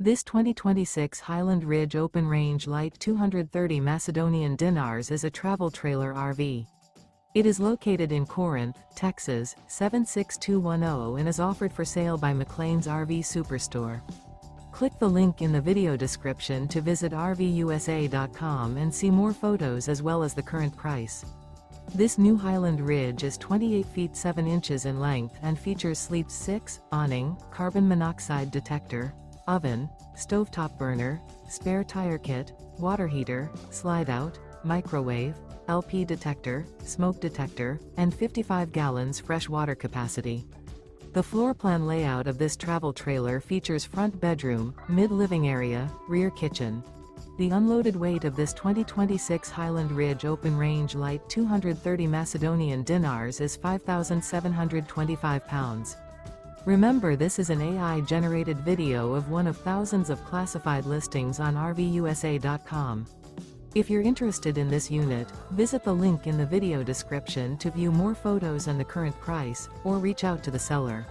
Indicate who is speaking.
Speaker 1: This 2026 Highland Ridge Open Range Light 230 Macedonian dinars is a travel trailer RV. It is located in Corinth, Texas, 76210 and is offered for sale by McClain's RV Superstore. Click the link in the video description to visit RVUSA.com and see more photos as well as the current price. This new Highland Ridge is 28 feet 7 inches in length and features sleeps 6, awning, carbon monoxide detector, oven, stovetop burner, spare tire kit, water heater, slide-out, microwave, LP detector, smoke detector, and 55 gallons fresh water capacity. The floor plan layout of this travel trailer features front bedroom, mid-living area, rear kitchen. The unloaded weight of this 2026 Highland Ridge Open Range Light 230 Macedonian dinars is 5,725 pounds. Remember, this is an AI-generated video of one of thousands of classified listings on RVUSA.com. If you're interested in this unit, visit the link in the video description to view more photos and the current price, or reach out to the seller.